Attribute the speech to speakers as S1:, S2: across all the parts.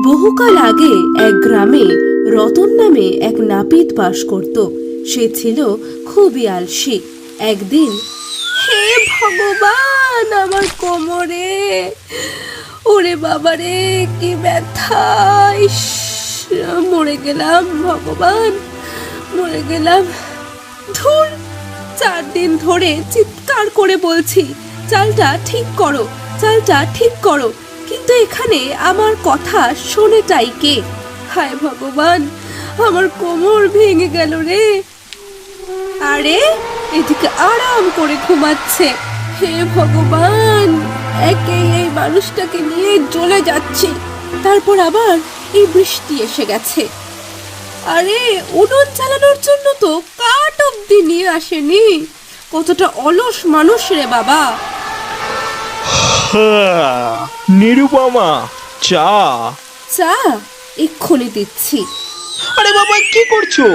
S1: বহুকাল আগে এক গ্রামে রতন নামে এক নাপিত বাস করত। সে ছিল খুবই আলসী। একদিন, হে ভগবান, আমার কোমরে, ওরে বাবারে কি ব্যথা, ইস, মরে গেলাম ভগবান, মরে গেলাম। ধুর, 4 দিন ধরে চিৎকার করে বলছি, চালটা ঠিক করো, চালটা ঠিক করো, কিন্তু এখানে আমার কথা শোনেটাই কে? হায় ভগবান, আমার কোমর ভেঙে গেল রে। আরে এদিকে আরাম করে ঘুমাচ্ছে। হে ভগবান, একে এই মানুষটাকে নিয়ে জ্বলে যাচ্ছি। তারপর আবার এই বৃষ্টি এসে গেছে। আরে উনুন চালানোর জন্য তো কাঠ অব্দি নিয়ে আসেনি। কতটা অলস মানুষ রে বাবা।
S2: নিরুপমা, চা।
S1: চা এক্ষুনি দিচ্ছি।
S2: আরে বাবা, কি করছো?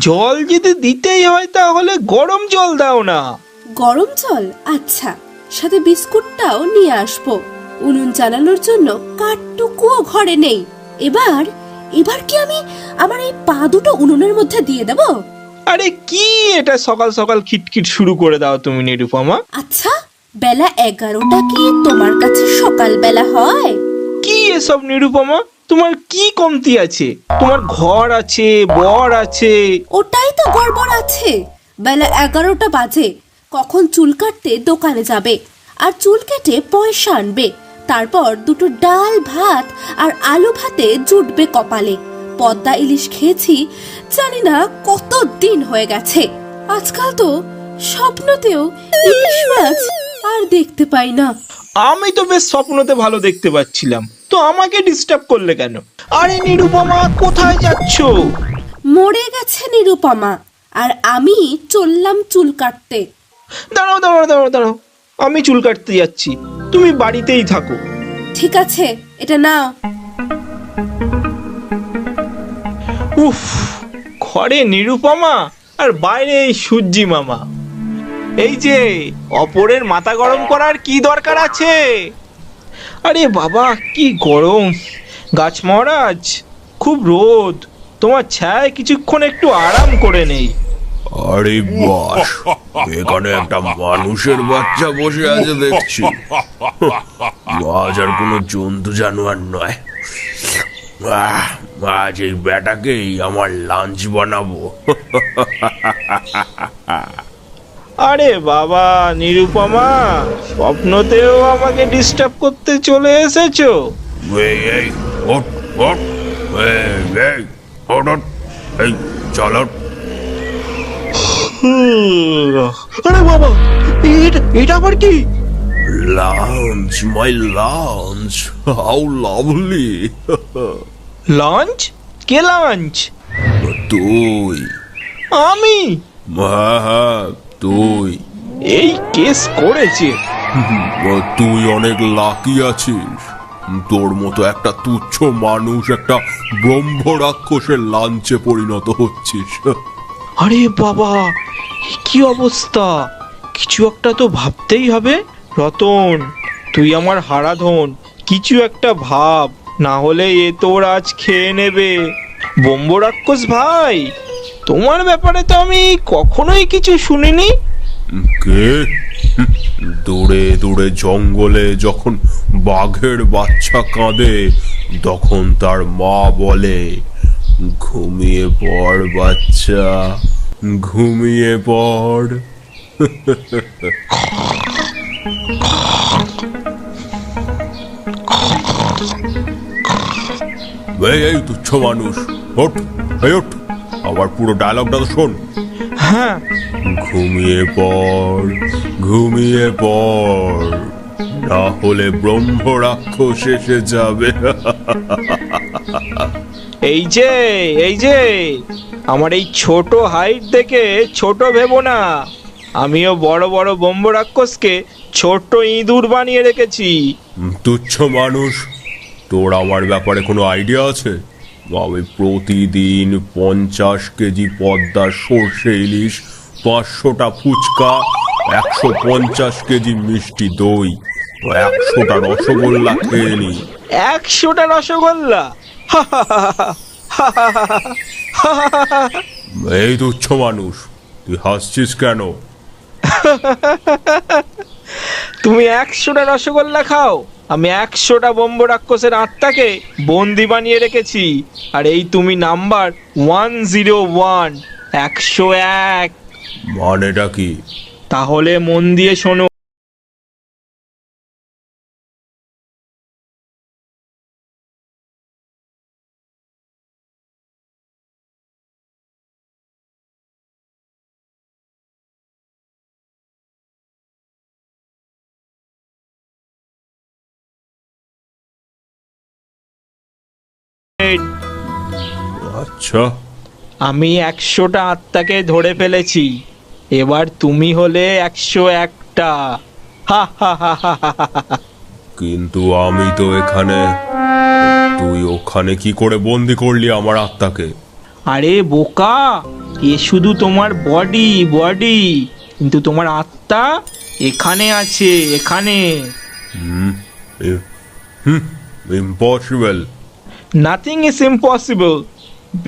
S2: জল যদি দিতেই হয় তাহলে গরম জল দাও না।
S1: গরম জল? আচ্ছা, সাথে বিস্কুটটাও নিয়ে আসবো। উনুন চালানোর জন্য কাঠটুকুও ঘরে নেই। এবার এবার কি আমি আমার এই পা দুটো উনুনের মধ্যে দিয়ে দেব?
S2: আরে কি এটা সকাল সকাল খিটখিট শুরু করে দাও তুমি নিরুপমা।
S1: আচ্ছা, বেলা 11টা কি তোমার কাছে সকাল বেলা হয়?
S2: কি এসব নিরুপমা? তোমার কি কমতি আছে? তোমার ঘর আছে, বর আছে।
S1: ওটাই তো গড়বড় আছে। বেলা 11টা বাজে, কখন চুল কাটতে দোকানে যাবে, আর চুল কেটে পয়সা আনবে। তারপর দুটো ডাল ভাত আর আলু ভাতে জুটবে কপালে। পদ্মা ইলিশ খেয়েছি জানি না কত দিন হয়ে গেছে। আজকাল তো স্বপ্নতেও ইলিশ মাছ আর দেখতে পাই না।
S2: আমি তো বেশ স্বপ্নতে ভালো দেখতে পাচ্ছিলাম, তো আমাকে ডিস্টার্ব করলে কেন? আরে নিরুপমা, কোথায় যাচ্ছ?
S1: মরে গেছে নিরুপমা, আর আমি চললাম চুল কাটতে।
S2: দাঁড়াও দাঁড়াও দাঁড়াও দাঁড়াও, আমি চুল কাটতে যাচ্ছি, তুমি বাড়িতেই থাকো।
S1: ঠিক আছে, এটা নাও।
S2: উফ, ঘরে নিরুপমা আর বাইরে এই সূর্যি মামা। এই যে অপরের মাথা গরম করার কি দরকার আছে? আরে বাবা, কি গরম! গাছ মহারাজ, খুব রোদ, তোমার ছায়ায় কিছুক্ষণ একটু আরাম করে নেই।
S3: আরে বাস, এখানে একটা মানুষের বাচ্চা বসে আছে দেখছি। আজ আর কোনো জন্তু জানোয়ার নয়। আজ এই ব্যাটাকেই আমার লাঞ্চ বানাবো।
S2: আরে বাবা নিরুপমা, স্বপ্নতেও আমাকে ডিস্টার্ব করতে চলে এসেছো?
S3: এই এই ওঠ ওঠ, এই ওঠ ওঠ, এই চল ওঠ।
S2: আরে বাবা, এটা আবার কি?
S3: Lunch, my lunch, how lovely.
S2: Launch? K launch?
S3: তুই।
S2: আমি?
S3: হ্যাঁ হ্যাঁ, তুই।
S2: এই কেস করেছে।
S3: তুই অনেক লাকি আছিস, তোর মতো একটা তুচ্ছ মানুষ একটা ব্রহ্ম রাক্ষসের লাঞ্চে পরিণত হচ্ছিস।
S2: আরে বাবা, কি অবস্থা! কিছু একটা তো ভাবতেই হবে। রতন, তুই আমার হারাধন, কিছু একটা ভাব, না হলে এ তোর আজ খেয়ে নেবে। ব্রহ্ম রাক্ষস ভাই, তোমার ব্যাপারে তো আমি কখনোই কিছু শুনিনি।
S3: কে? দূরে দূরে জঙ্গলে যখন বাঘের বাচ্চা কাঁদে, তখন তার মা বলে, ঘুমিয়ে পড় বাচ্চা, ঘুমিয়ে পড়। এই তুচ্ছ মানুষ, ওঠ, এই ওঠ, আবার পুরো ডায়লগটা তো শোন।
S2: হ্যাঁ,
S3: ঘুমিয়ে পড়, ঘুমিয়ে পড়, না হলে ব্রহ্ম রাক্ষস এসে যাবে।
S2: এই যে আমার এই ছোট হাইট দেখে ছোট ভেবো না। আমিও বড় বড় ব্রহ্ম রাক্ষসকে ছোট ইঁদুর বানিয়ে রেখেছি।
S3: তুচ্ছ মানুষ, তোর আমার ব্যাপারে কোনো আইডিয়া আছে? আমি প্রতিদিন 50 কেজি পদ্মার সর্ষে ইলিশ, 500টা ফুচকা, 150 কেজি মিষ্টি দই, 100টা রসগোল্লা খেয়ে নি।
S2: 100টা রসগোল্লা?
S3: এই তুচ্ছ মানুষ, তুই হাসছিস কেন?
S2: তুমি 100টা রসগোল্লা খাও, আমি 100টা বোম্ব রাক্ষসের আত্মাকে বন্দি বানিয়ে রেখেছি। আর এই তুমি নাম্বার 101, 101।
S3: মানেটা কি?
S2: তাহলে মন দিয়ে শোনো।
S3: আচ্ছা,
S2: আমি 100টা আত্মাকে ধরে ফেলেছি, এবার তুমি হলে 101টা। হা হা হা হা হা হা।
S3: কিন্তু আমি তো এখানে। তুই ওখানে কি করে বন্দি করলি আমার আত্মাকে?
S2: আরে বোকা, এ শুধু তোমার বডি বডি, কিন্তু তোমার আত্মা এখানে আছে, এখানে।
S3: ইম্পসিবল।
S2: Nothing is impossible.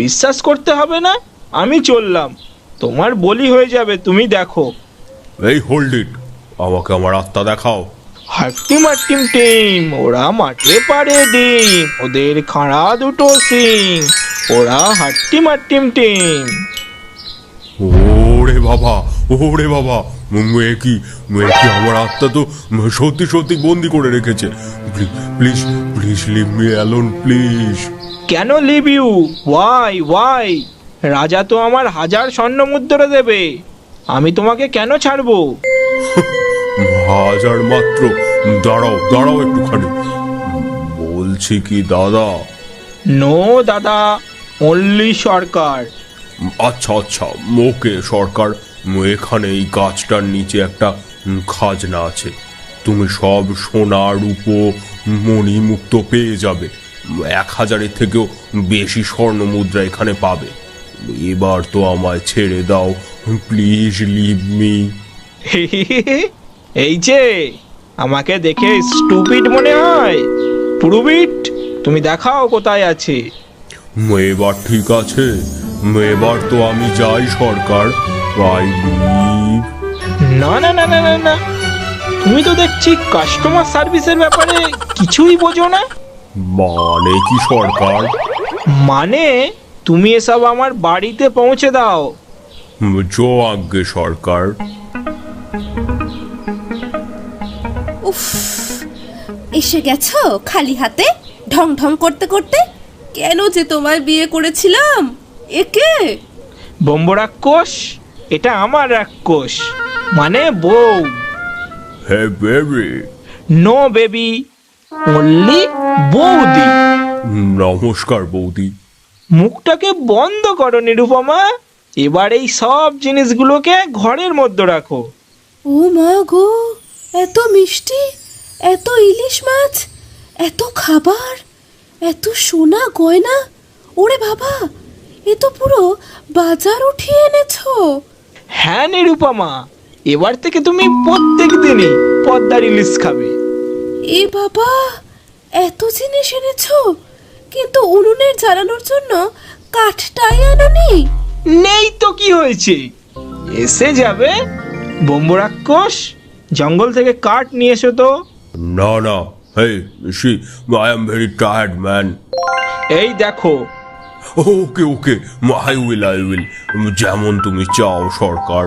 S2: বিশ্বাস করতে হবে না, আমি চললাম, তোমার বলি হয়ে যাবে, তুমি দেখো।
S3: এই হোল্ড ইট, আমাকে আমার আত্মা দেখাও।
S2: হাট্টি মাট্টিম টিম, ওরা মাঠে পারে ডিম, ওদের খাঁড়া দুটো সিং, ওরা হাট্টি মাট্টিম টিম।
S3: ওরে বাবা, ওরে বাবা, এ কি আমার আত্মা তো সত্যি সত্যি বন্দি করে রেখেছে। Please please leave me alone, please.
S2: কেন লিভ ইউ? Why why? রাজা তো আমার 1000 স্বর্ণ মুদ্রা দেবে, আমি তোমাকে কেন ছাড়বো?
S3: 1000 মাত্র? দাঁড়াও দাঁড়াও একটুখানি, বলছি কি দাদা।
S2: নো দাদা, অনলি সরকার।
S3: আচ্ছা আচ্ছা, ওকে সরকার, এখানে এই গাছটার নিচে একটা খাজনা আছে, তুমি সব সোনা রূপো মণি মুক্ত পেয়ে যাবে। 1000-এর থেকেও বেশি স্বর্ণ মুদ্রা এখানে পাবে। এবার তো আমায় ছেড়ে দাও, প্লিজ লিভ মি।
S2: এই যে, আমাকে দেখে স্টুপিড মনে হয়? প্রুভ ইট, তুমি দেখাও কোথায় আছে।
S3: এবার ঠিক আছে, এবার তো আমি যাই সরকার, আই লিভ।
S2: না না না না না না, তুমি তো দেখছি কাস্টমার সার্ভিসের ব্যাপারে কিছুই বোঝো না।
S3: মানে কি সরকার?
S2: মানে তুমি এসব আমার বাড়িতে পৌঁছে দাও।
S3: জো আজ্ঞে সরকার।
S1: উফ, এসে গেছো খালি হাতে, ঢং ঢং করতে করতে। কেন যে তোমায় বিয়ে করেছিলাম? একে
S2: বোম্ব রাক্ষস, এটা আমার রাক্ষস, মানে বউ।
S3: Hey baby.
S2: No baby, only বৌদি।
S3: নমস্কার বৌদি।
S2: মুখটাকে বন্ধ করো নিরুপমা, এবার এই সব জিনিসগুলোকে ঘরের মধ্যে রাখো।
S1: ও মা গো, এত মিষ্টি, এত ইলিশ মাছ, এত খাবার, এত সোনা গয়না, ওরে বাবা, এ তো পুরো বাজার উঠিয়ে এনেছো।
S2: হ্যাঁ নিরুপমা, এবার থেকে তুমি প্রত্যেক দিনই পদ্মার ইলিশ খাবে।
S1: এ বাবা, এত জিনিস এনেছো, কিন্তু উনুনের জ্বালানোর জন্য কাঠটাই আনোনি?
S2: নেই তো কি হয়েছে, এসে যাবে। বোম্ব রাক্ষস, জঙ্গল থেকে কাঠ নিয়ে এসো তো।
S3: না না, হে সি, I am very tired man.
S2: এই দেখো।
S3: ওকে ওকে, আই উইল, যেমন তুমি চাও সরকার।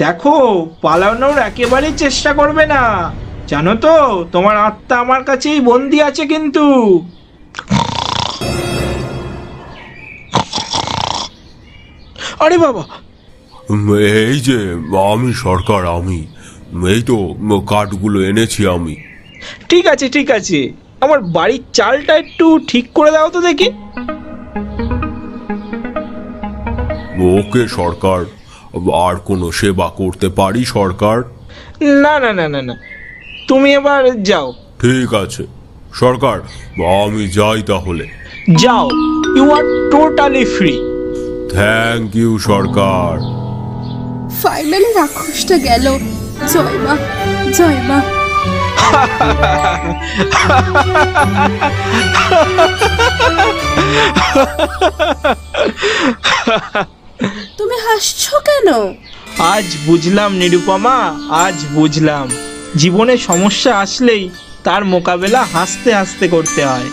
S2: দেখো, পালানোর একেবারেই চেষ্টা করবে না, জানো তো তোমার আত্মা আমার কাছেই বন্দি আছে কিন্তু। আরে বাবা,
S3: এই যে আমি সরকার, আমি এই তো কাঠগুলো এনেছি আমি।
S2: ঠিক আছে ঠিক আছে, আমার বাড়ির চালটা একটু ঠিক করে দাও তো দেখি।
S3: ওকে সরকার, আর কোনো সেবা করতে পারি সরকার?
S2: না না না না না, তুমি এবার যাও।
S3: ঠিক আছে সরকার, আমি যাই তাহলে।
S2: যাও, you are totally free.
S3: Thank you সরকার।
S1: ফাইনালি রাক্ষসটা গেল। জয় মা, জয় মা। তুমি হাসছো কেন?
S2: আজ বুঝলাম নিরুপমা, আজ বুঝলাম জীবনে সমস্যা আসলেই তার মোকাবেলা হাসতে হাসতে করতে হয়।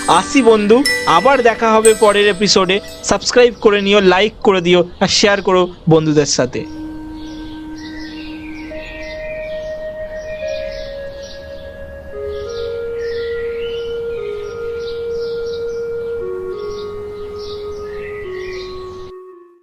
S2: আসি বন্ধু, আবার দেখা হবে পরের এপিসোডে। সাবস্ক্রাইব করে নিও, লাইক করে দিও আর শেয়ার করো বন্ধুদের সাথে।